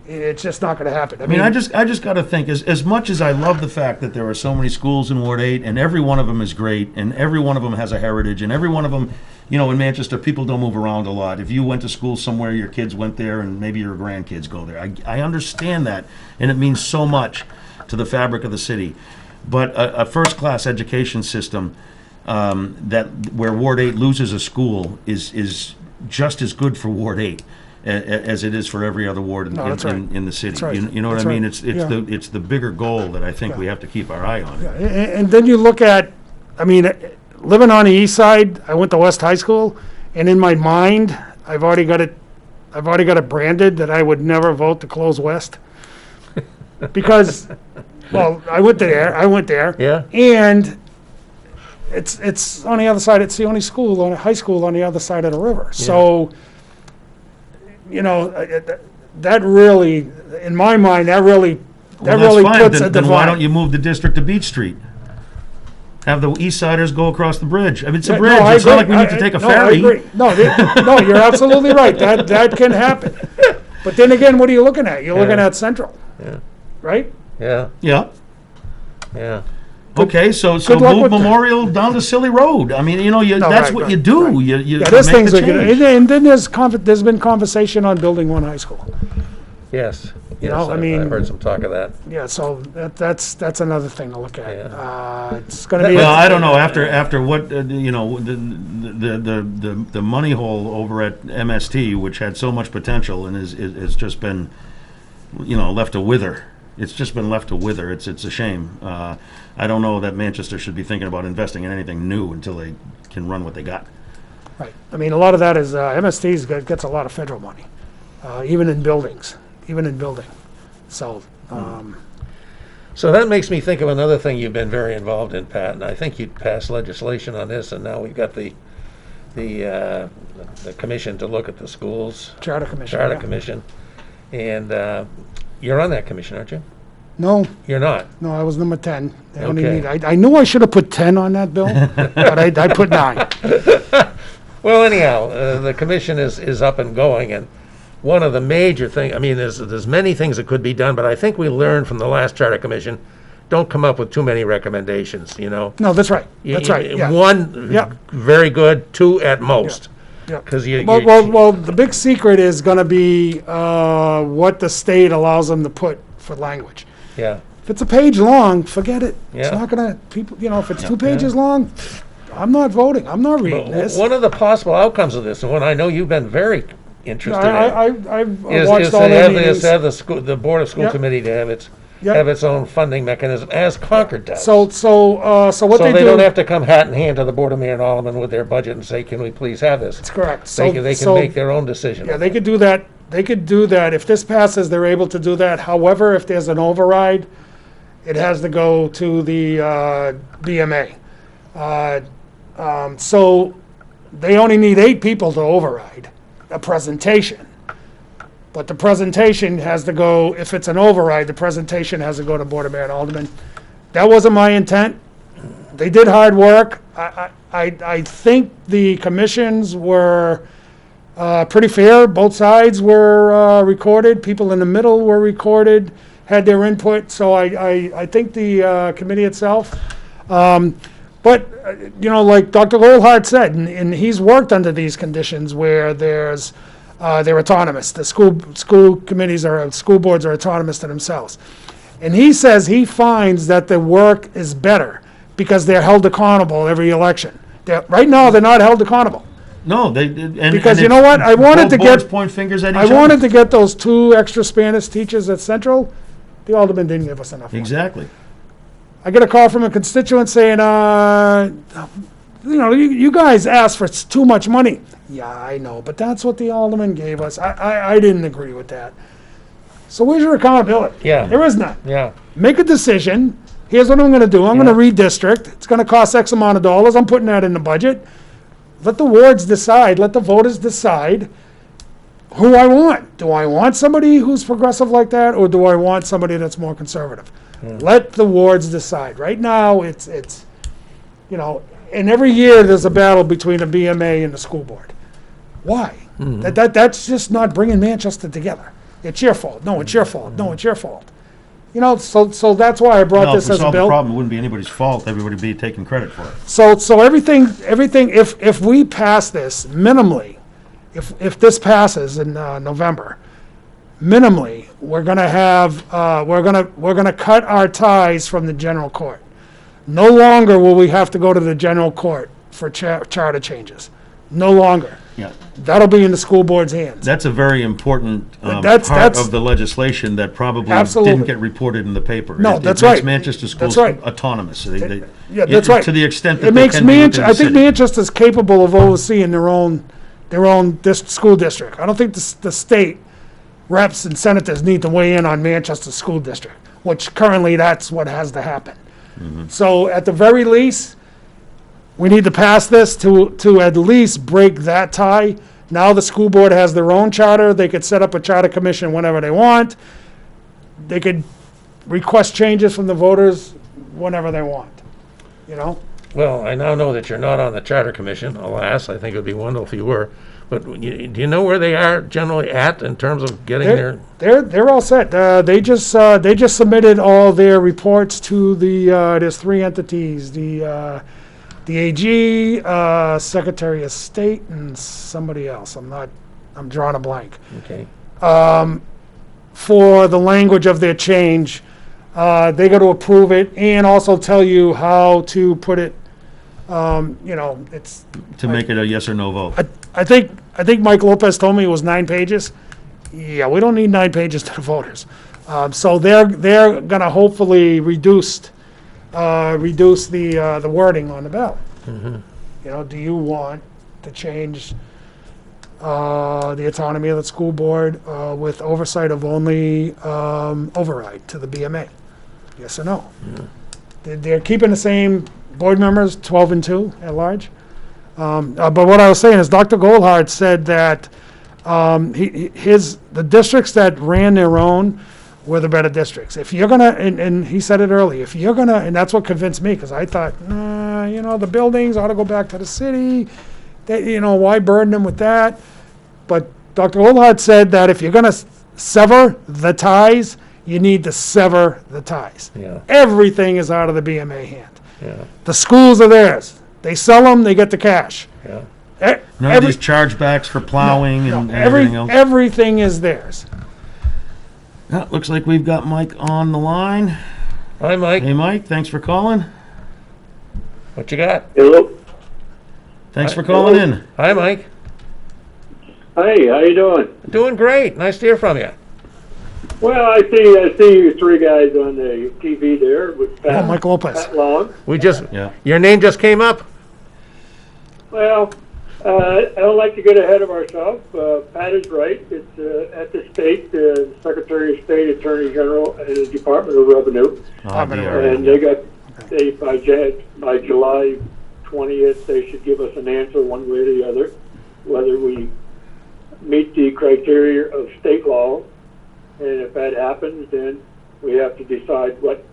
it's just not going to happen. I mean, I just got to think, as much as I love the fact that there are so many schools in Ward 8, and every one of them is great, and every one of them has a heritage, and every one of them, in Manchester, people don't move around a lot. If you went to school somewhere, your kids went there, and maybe your grandkids go there. I understand that, and it means so much to the fabric of the city. But a first-class education system where Ward 8 loses a school is just as good for Ward 8. as it is for every other ward No, that's right. in the city. That's right. You know what That's I mean? right. It's the bigger goal that I think Yeah. we have to keep our eye on. And then you look at, I mean, living on the east side, I went to West High School, and in my mind, I've already got it branded that I would never vote to close West. Because, well, I went there. Yeah. And it's on the other side, it's the only high school on the other side of the river. So, you know, that really, in my mind, that really Well, that's fine. puts a Then why divide. don't you move the district to Beach Street? Have the East Siders go across the bridge. I mean, it's a Yeah, bridge. no, I It's not like agree. we need to take a No, I ferry. agree. No, you're absolutely right. That can happen. But then again, what are you looking at? You're looking Yeah. at Central, Yeah. right? Yeah, Yeah. yeah. Okay, so good luck move with that. Memorial down to Silly Road. I mean, you know, No, that's right, what right, you do. right. You Yeah, there's make things the we can, change. and then there's been conversation on building one high school. Yes. You Yes, know, I I've mean- heard some talk of that. Yeah, so that's another thing to look at. Yeah. It's gonna be. Well, I don't know. After what you know, the money hole over at MST, which had so much potential and is just been, you know, left to wither. It's just been left to wither. It's a shame. I don't know that Manchester should be thinking about investing in anything new until they can run what they got. Right. I mean, a lot of that is, MST's gets a lot of federal money, even in buildings, So, So that makes me think of another thing you've been very involved in, Pat, and I think you passed legislation on this, and now we've got the commission to look at the schools, Charter Commission. Charter yeah. Commission, and you're on that commission, aren't you? No, You're not. no, I was number 10. They only Okay. need, I knew I should have put 10 on that bill, but I put 9. Well, anyhow, the commission is up and going, and one of the major things, I mean, there's many things that could be done, but I think we learned from the last Charter Commission, don't come up with too many recommendations, you know? No, that's right. You- That's right, yeah. One, Yeah. very good, two at most. Yeah. 'Cause you- Well, the big secret is gonna be, what the state allows them to put for language. Yeah, If it's a page long, forget it. It's Yeah. not gonna, people, you know, if it's 2 pages long, I'm not voting, I'm not reading this. one of the possible outcomes of this, and one I know you've been very interested in, I've is watched to all their have meetings. the Board of School Yep. Committee to have its Yep. own funding mechanism, as Concord does. So what So they they do. don't have to come hat in hand to the Board of Mayor and Alderman with their budget and say, can we please have this? That's correct. They So, can so, make their own decision. yeah, they could do that, if this passes, they're able to do that. However, if there's an override, it has to go to the, BMA. So they only need 8 people to override a presentation. But the presentation has to go, if it's an override, the presentation has to go to Board of Mayor and Alderman. That wasn't my intent. They did hard work. I think the commissions were pretty fair. Both sides were recorded. People in the middle were recorded, had their input. So I think the committee itself. But, you know, like Dr. Goldhart said, and he's worked under these conditions where they're autonomous. The school committees school boards are autonomous to themselves. And he says he finds that the work is better because they're held accountable every election. Right now, they're not held accountable. No, and Because you it's know what? I wanted both to boards get- point fingers at each I other. wanted to get those 2 extra Spanish teachers at Central. The alderman didn't give us enough money. Exactly. I get a call from a constituent saying, you know, you guys asked for too much money. Yeah, I know, but that's what the alderman gave us. I didn't agree with that. So where's your accountability? Yeah. There is none. Yeah, Make a decision. Here's what I'm gonna do. I'm gonna redistrict. It's gonna cost X amount of dollars. I'm putting that in the budget. Let the wards decide, let the voters decide who I want. Do I want somebody who's progressive like that, or do I want somebody that's more conservative? Let the wards decide. Right now, it's, you know, and every year there's a battle between the BMA and the school board. Why? That's just not bringing Manchester together. It's your fault. No, it's your fault. No, it's your fault. You know, so that's why I brought Well, if this we as a solved the bill. problem, it wouldn't be anybody's fault. Everybody would be taking credit for it. So everything, if we pass this minimally, if this passes in November, minimally, we're gonna have, we're gonna cut our ties from the general court. No longer will we have to go to the general court for charter changes. No longer. Yeah. That'll be in the school board's hands. That's a very important That's- part that's- of the legislation that probably Absolutely. didn't get reported in the paper. No, It that's makes right. Manchester schools That's right. autonomous. Yeah, that's right. To the extent that It they makes can be within the I think city. Manchester's capable of overseeing their own school district. I don't think the state reps and senators need to weigh in on Manchester's school district, which currently that's what has to happen. So at the very least, we need to pass this to at least break that tie. Now the school board has their own charter. They could set up a charter commission whenever they want. They could request changes from the voters whenever they want, you know? Well, I now know that you're not on the Charter Commission, alas. I think it would be wonderful if you were. But do you know where they are generally at in terms of getting their... They're all set. They just submitted all their reports to the, there's three entities, the AG, Secretary of State, and somebody else. I'm drawing a blank. Okay. For the language of their change, they got to approve it and also tell you how to put it, it's, To make it a yes or no vote. I think Mike Lopez told me it was 9 pages. Yeah, we don't need 9 pages to the voters. So they're gonna hopefully reduce the wording on the ballot. You know, do you want to change the autonomy of the school board with oversight of only override to the BMA? Yes or no? They're keeping the same board members, 12 and 2 at large. But what I was saying is Dr. Goldhart said that the districts that ran their own were the better districts. If you're gonna, and he said it early, if you're gonna, and that's what convinced me, because I thought, the buildings ought to go back to the city. Why burden them with that? But Dr. Goldhart said that if you're gonna sever the ties, you need to sever the ties. Yeah. Everything is out of the BMA hand. Yeah. The schools are theirs. They sell them, they get the cash. Yeah. None of these chargebacks for plowing and everything else. Everything is theirs. Yeah, looks like we've got Mike on the line. Hi, Mike. Hey, Mike, thanks for calling. What you got? Hello. Thanks for calling in. Hi, Mike. Hey, how you doing? Doing great. Nice to hear from you. Well, I see you three guys on the TV there with Pat, Mike Lopez. Pat Long. Yeah. Your name just came up. Well, I don't like to get ahead of ourselves. Pat is right. It's at the state, Secretary of State, Attorney General, and the Department of Revenue. Oh, dear. And by July 20th, they should give us an answer one way or the other, whether we meet the criteria of state law. And if that happens, then we have to decide what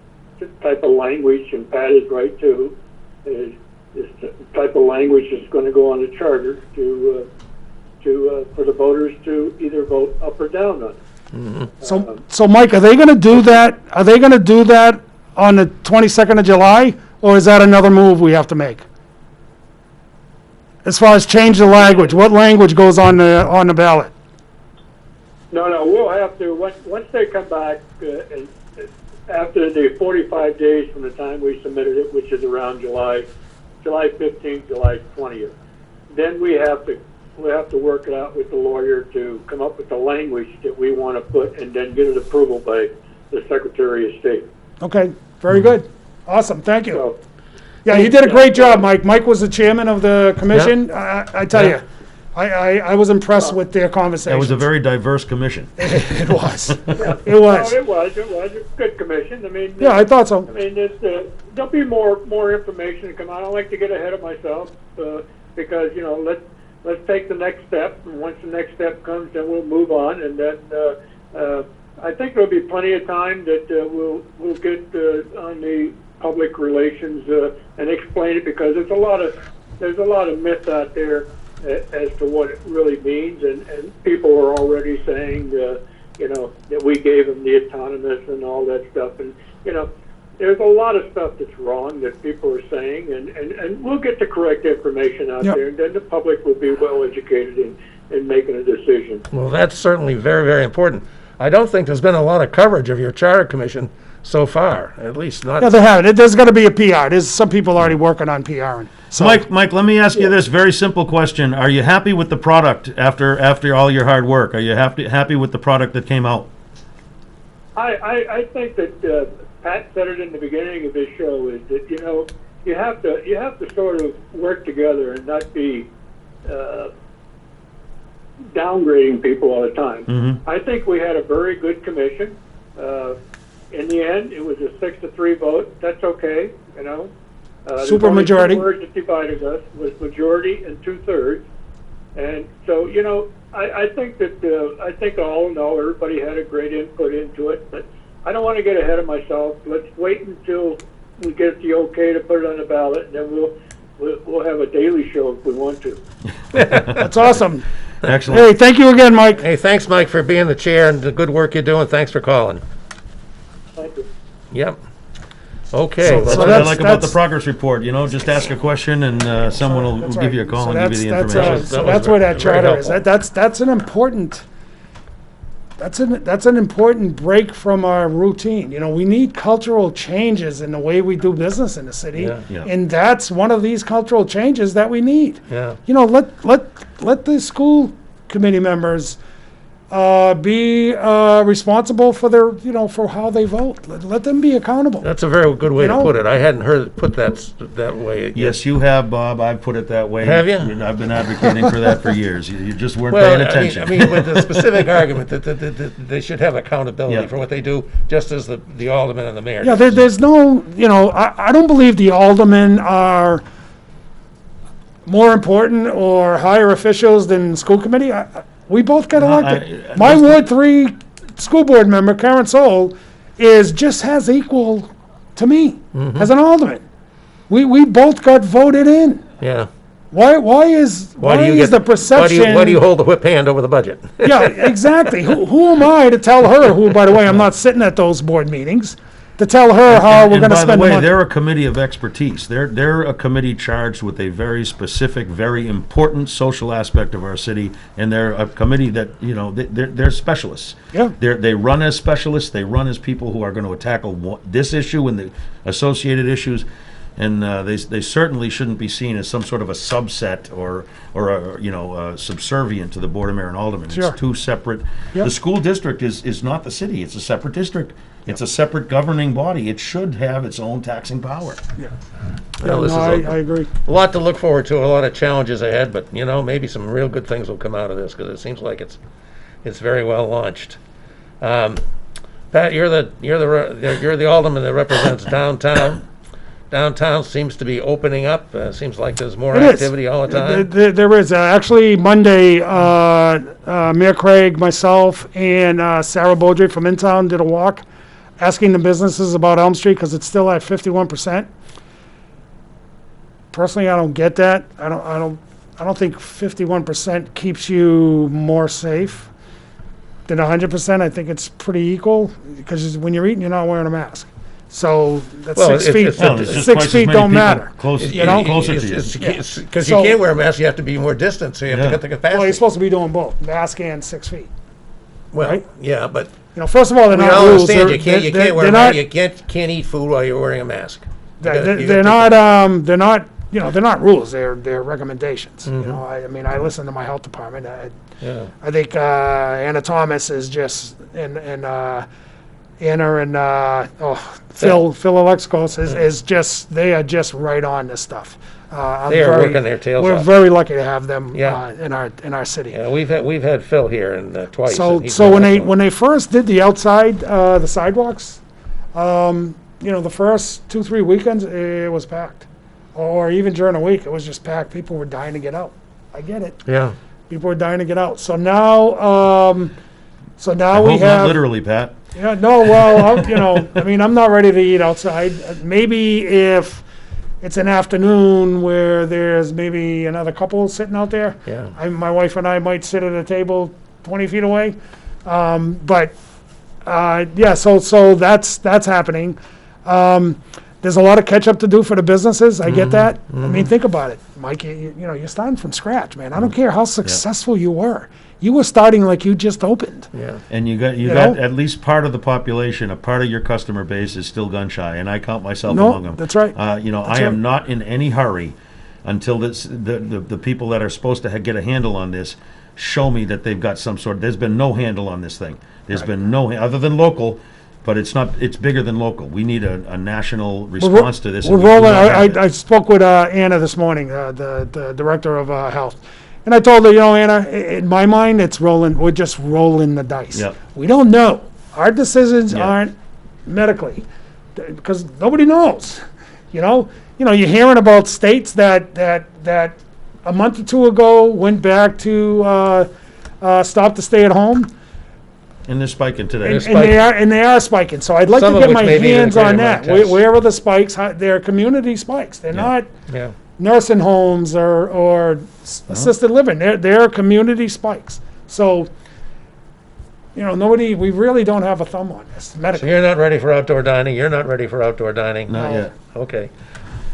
type of language, and Pat is right too, is this type of language is going to go on the charter for the voters to either vote up or down on. So Mike, are they gonna do that? Are they gonna do that on the 22nd of July? Or is that another move we have to make? As far as change the language, what language goes on the ballot? No, we'll have to, once they come back, and after the 45 days from the time we submitted it, which is around July 15th, July 20th, then we'll have to work it out with the lawyer to come up with the language that we want to put and then get it approval by the Secretary of State. Okay, very good. Awesome, thank you. So, Yeah, you did a great job, Mike. Mike was the chairman of the commission. I tell you, I was impressed with their conversation. That was a very diverse commission. It was. It no, was. it was a good commission. I mean, Yeah, I thought so. I mean, there'll be more information to come out. I don't like to get ahead of myself because let's take the next step, and once the next step comes, then we'll move on, and then I think there'll be plenty of time that we'll get on the public relations and explain it, because there's a lot of myth out there as to what it really means, and people are already saying that we gave them the autonomous and all that stuff, and there's a lot of stuff that's wrong that people are saying, and we'll get the correct information out there, and then the public will be well educated in making a decision. Well, that's certainly very, very important. I don't think there's been a lot of coverage of your charter commission so far, at least not. Yeah, they haven't. There's gonna be a PR. There's some people already working on PR. So, Mike, let me ask you this very simple question. Are you happy with the product after all your hard work? Are you happy with the product that came out? I think that Pat said it in the beginning of this show, is that you have to sort of work together and not be downgrading people all the time. Mm-hmm. I think we had a very good commission. In the end, it was a 6-3 vote. That's okay, there's Super only majority. two words that divided us was majority and 2/3, and so I think that I think all in all everybody had a great input into it. But I don't want to get ahead of myself. Let's wait until we get the okay to put it on the ballot, and then we'll have a daily show if we want to. that's awesome. Excellent. Hey, thank you again, Mike. Hey, thanks, Mike, for being the chair and the good work you're doing. Thanks for calling. Thank you. Yep. Okay. So well, That's what I that's- like about the that's- progress report. Just ask a question and someone will That's give right. you a call So and give you the that's, information. So That was that's where that very charter is. helpful. That's an important. That's an important break from our routine. We need cultural changes in the way we do business in the city, Yeah. Yeah. and that's one of these cultural changes that we need. Yeah. Let the school committee members be responsible for their, for how they vote. Let them be accountable. That's a very good way You to know- put it. I hadn't heard it put that way. yet. Yes, you have, Bob. I've put it that way. Have you? And I've been advocating for that for years. You just weren't Well, paying attention. I mean, with the specific argument that they should have accountability Yeah. for what they do, just as the aldermen and the mayor. Yeah, there's no, I don't believe the aldermen are more important or higher officials than school committee. We both got elected. My Ward 3 school board member, Karen Soul, is just as equal to me as an alderman. We both got voted in. Yeah. Why is the perception? Why do you hold the whip hand over the budget? Yeah, exactly. Who am I to tell her, who, by the way, I'm not sitting at those board meetings, to tell her how we're And going to by spend the the way, money? they're a committee of expertise. They're a committee charged with a very specific, very important social aspect of our city, and they're a committee that they're specialists. Yeah. They run as specialists. They run as people who are going to tackle this issue and the associated issues. And they certainly shouldn't be seen as some sort of a subset or subservient to the Board of Mayor and Aldermen. Sure. It's two separate. Yep. The school district is not the city. It's a separate district. It's a separate governing body. It should have its own taxing power. Well, this No, is I agree. a lot to look forward to, a lot of challenges ahead, but maybe some real good things will come out of this, because it seems like it's very well launched. Pat, you're the alderman that represents downtown. Downtown seems to be opening up. Seems like there's more It is. activity all the time. There is. Actually, Monday, Mayor Craig, myself, and Sarah Beaudry from InTown did a walk asking the businesses about Elm Street because it's still at 51%. Personally, I don't get that. I don't think 51% keeps you more safe than 100%. I think it's pretty equal because when you're eating, you're not wearing a mask. So that's Well, 6 feet. it's just 6 twice as feet many don't people matter. closer You know? to you. Because So- you can't wear a mask, you have to be more distant, so you have Yeah. to get the Well, capacity. you're supposed to be doing both, mask and 6 feet. Well, right? yeah, but First of all, they're we not all rules. understand They're- you can't they're- wear a they're mask. not- You can't eat food while you're wearing a mask. You gotta- you They're gotta not, they're not rules, they're recommendations. Mm-hmm. I mean, I listen to my health department. Yeah. I think Anna Thomas is just, and Anna and, Phil Alexakos is just, they are just right on this stuff. I'm They are very- working their tails We're off. very lucky to have them Yeah. in our city. Yeah, we've had Phil here and twice. So, and he's so been when excellent. they first did the outside, the sidewalks, the first 2-3 weekends, it was packed. Or even during the week, it was just packed. People were dying to get out. I get it. Yeah. People were dying to get out. So now, I we hope not have. literally, Pat. Yeah, no, well, I mean, I'm not ready to eat outside. Maybe if it's an afternoon where there's maybe another couple sitting out there. Yeah. My wife and I might sit at a table 20 feet away. Yeah, so that's happening. there's a lot of catch up to do for the businesses. I get that. I mean, think about it, Mike. You know, you're starting from scratch, man. I don't care how successful you were. You were starting like you just opened. Yeah. And you got know? at least part of the population, a part of your customer base is still gun shy, and I count myself No, among them. that's right. You know, That's I am right. not in any hurry until the people that are supposed to get a handle on this show me that they've got some sort. There's been no handle on this thing. There's been no other than local, but it's not. It's bigger than local. We need a national response to this. We're and we do rolling. not have it. I spoke with Anna this morning, the director of health, and I told her, you know, Anna, in my mind, it's rolling. We're just rolling the dice. Yep. We don't know. Our decisions Yeah. aren't medically, because nobody knows. You know, you're hearing about states that a month or two ago went back to stop the stay at home. And they're spiking today. And they are spiking. So I'd like Some to of get which my may be in the hands on greater that. Manchester. Where are the spikes? They're community spikes. They're not Yeah. nursing homes or assisted living. They're community spikes. So, you know, we really don't have a thumb on this So medically. you're not ready for outdoor dining. You're not ready for outdoor dining. Not yet. Okay.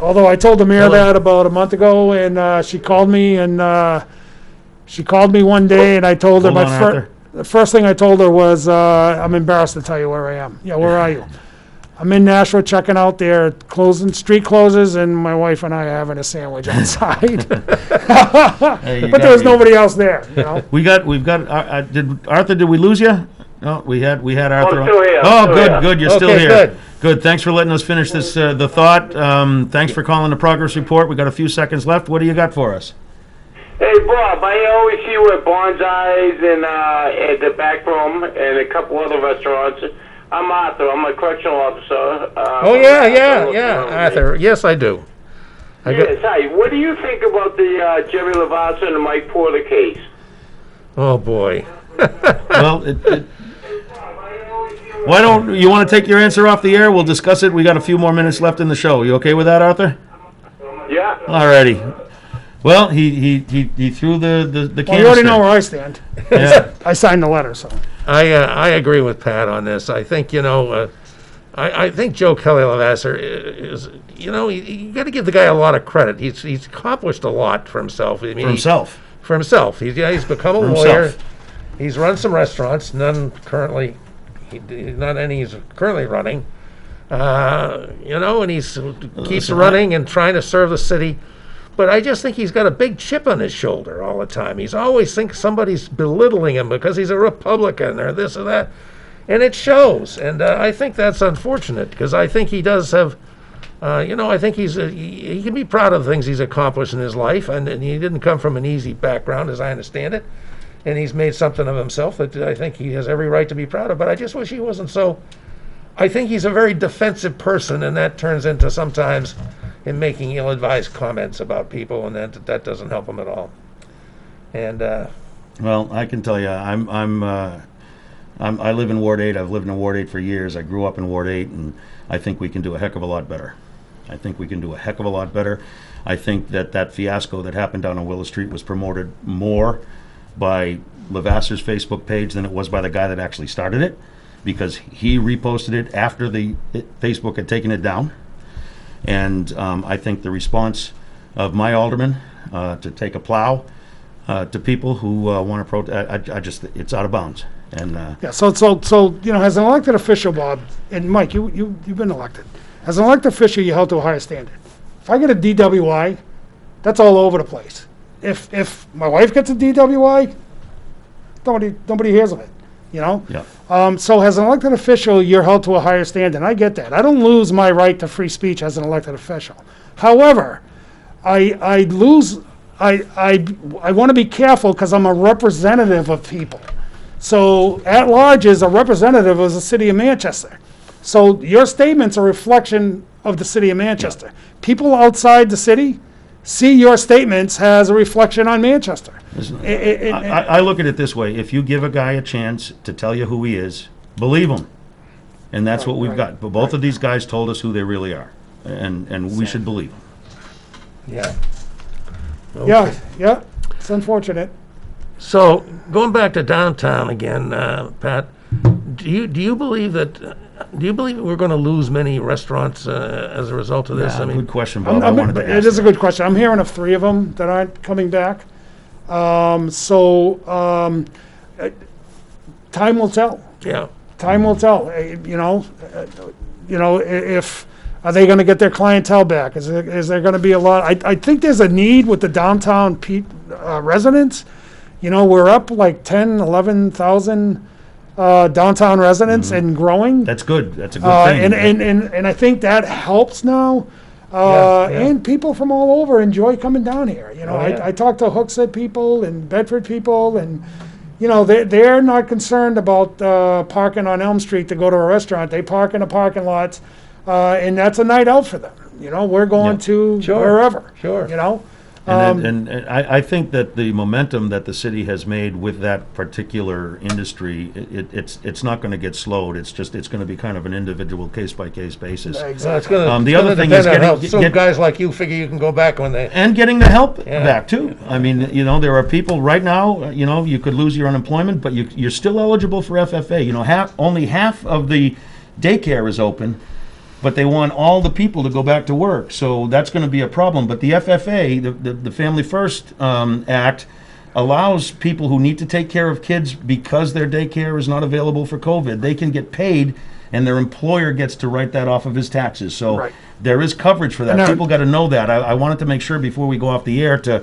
Although I told the mayor Helen. that about a month ago, and she called me one day, and I told her Hold on, Arthur. the first thing I told her was, I'm embarrassed to tell you where I am. Yeah, where are you? I'm in Nashua checking out their street closes, and my wife and I are having a sandwich outside. Hey, you But got there was me. nobody else there, you know? We've got. Did we lose you? No, we had Arthur. still here, Oh, still good, here. good. You're still Okay, here. good. Good. Thanks for letting us finish this. The thought. Thanks for calling the progress report. We got a few seconds left. What do you got for us? Hey Bob, I always see you at Bonsai's and at the back room and a couple other restaurants. I'm Arthur. I'm a correctional officer. Oh, yeah, Arthur. Yes, I do. Yes, hi. What do you think about the Jerry Lavassa and Mike Porter case? Oh, boy. Well, why don't you want to take your answer off the air? We'll discuss it. We got a few more minutes left in the show. You okay with that, Arthur? Yeah. Alrighty. Well, he threw the canister. Well, you already know where I stand. Yeah. I signed the letter, so. I agree with Pat on this. I think, I think Joe Kelly Lavasser is, you got to give the guy a lot of credit. He's accomplished a lot for himself. I mean, For himself. For himself. He's become a For lawyer. himself. He's run some restaurants, none currently, not any he's currently running. And he's keeps running and trying to serve the city. But I just think he's got a big chip on his shoulder all the time. He's always thinks somebody's belittling him because he's a Republican or this or that. And it shows. And I think that's unfortunate because I think he does have, I think he can be proud of the things he's accomplished in his life. And he didn't come from an easy background, as I understand it. And he's made something of himself that I think he has every right to be proud of. But I just wish he wasn't so. I think he's a very defensive person, and that turns into sometimes him making ill-advised comments about people, and that doesn't help him at all. And Well, I can tell you, I live in Ward 8. I've lived in Ward 8 for years. I grew up in Ward 8, and I think we can do a heck of a lot better. I think we can do a heck of a lot better. I think that fiasco that happened down on Willow Street was promoted more by Lavasser's Facebook page than it was by the guy that actually started it, because he reposted it after Facebook had taken it down. And I think the response of my alderman to take a plow to people who want to protest, it's out of bounds. And Yeah, so as an elected official, Bob, and Mike, you've been elected. As an elected official, you're held to a higher standard. If I get a DWI, that's all over the place. If my wife gets a DWI, nobody hears of it, yeah. So as an elected official, you're held to a higher standard. I get that. I don't lose my right to free speech as an elected official. However, I want to be careful because I'm a representative of people. So at large is a representative of the city of Manchester. So your statement's a reflection of the city of Manchester. People outside the city see your statements as a reflection on Manchester. I look at it this way: if you give a guy a chance to tell you who he is, believe him, and that's what we've got. But both of these guys told us who they really are, and we should believe them. yeah. Yeah, it's unfortunate. So going back to downtown again, Pat, do you believe that? Do you believe we're going to lose many restaurants as a result of this? Yeah, I mean, good question, Bob. I wanted to It ask is a that. good question. I'm hearing of 3 of them that aren't coming back. Time will tell. yeah. Time will tell. If are they going to get their clientele back? Is there going to be a lot? I think there's a need with the downtown residents. We're up like 10, 11,000 downtown residents and growing. That's good. That's a good thing. And I think that helps now. Yeah. And people from all over enjoy coming down here. Oh, yeah. I talk to Hooksett people and Bedford people, and they're not concerned about parking on Elm Street to go to a restaurant. They park in the parking lots, and that's a night out for them. We're going Yeah. to Sure. wherever. Sure. And I think that the momentum that the city has made with that particular industry, it's not going to get slowed. It's going to be kind of an individual case-by-case basis. So Exactly. it's gonna, The it's other gonna thing is depend on getting- how soon get- guys like you figure you can go back when they. And getting the help Yeah. back too. I mean, there are people right now. You could lose your unemployment, but you're still eligible for FFA. Only half of the daycare is open, but they want all the people to go back to work. So that's going to be a problem. But the FFA, the Family First Act, allows people who need to take care of kids because their daycare is not available for COVID. They can get paid, and their employer gets to write that off of his taxes. So Right. there is coverage for that. And, People got to know that. I wanted to make sure before we go off the air to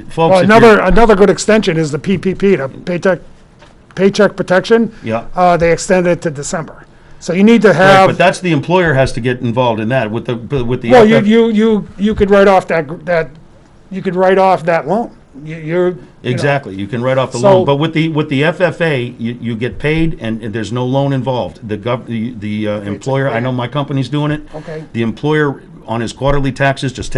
folks. Well, if you're- another good extension is the PPP, the paycheck protection. Yeah. They extended it to December. So you need to Right, have. but that's the employer has to get involved in that with the Well, FF you could write off that you could write off that loan. You're Exactly, you can write off the So- loan, but with the FFA, you get paid and there's no loan involved. The employer, I know my company's doing it. Okay. The employer on his quarterly taxes just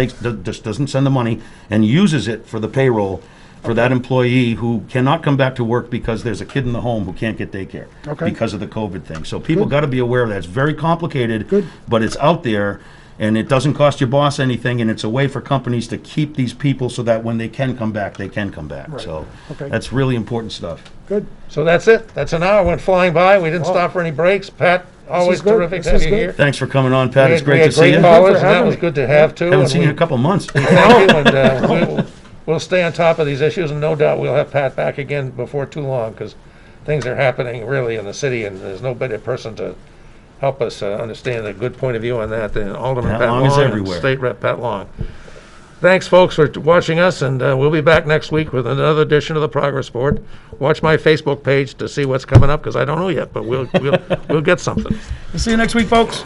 doesn't send the money and uses it for the payroll for that employee who cannot come back to work because there's a kid in the home who can't get daycare Okay. because of the COVID thing. So people got to be aware of that. It's very complicated, Good. but it's out there. And it doesn't cost your boss anything, and it's a way for companies to keep these people so that when they can come back, they can come back. So Okay. that's really important stuff. good. So that's it. That's an hour. Went flying by. We didn't stop for any breaks. Pat, always good. terrific This to have is you good. here. Thanks for coming on, Pat. We It's had- great we to had see great you. callers, for and that having was me. good to have too. Haven't and seen you in we- a couple months. Thank you, and we'll stay on top of these issues, and no doubt we'll have Pat back again before too long, because things are happening really in the city, and there's no better person to help us understand a good point of view on that than Alderman Pat Pat Long is Long and everywhere. State Rep Pat Long. Thanks, folks, for watching us, and we'll be back next week with another edition of the Progress Board. Watch my Facebook page to see what's coming up, because I don't know yet, but we'll get something. See you next week, folks.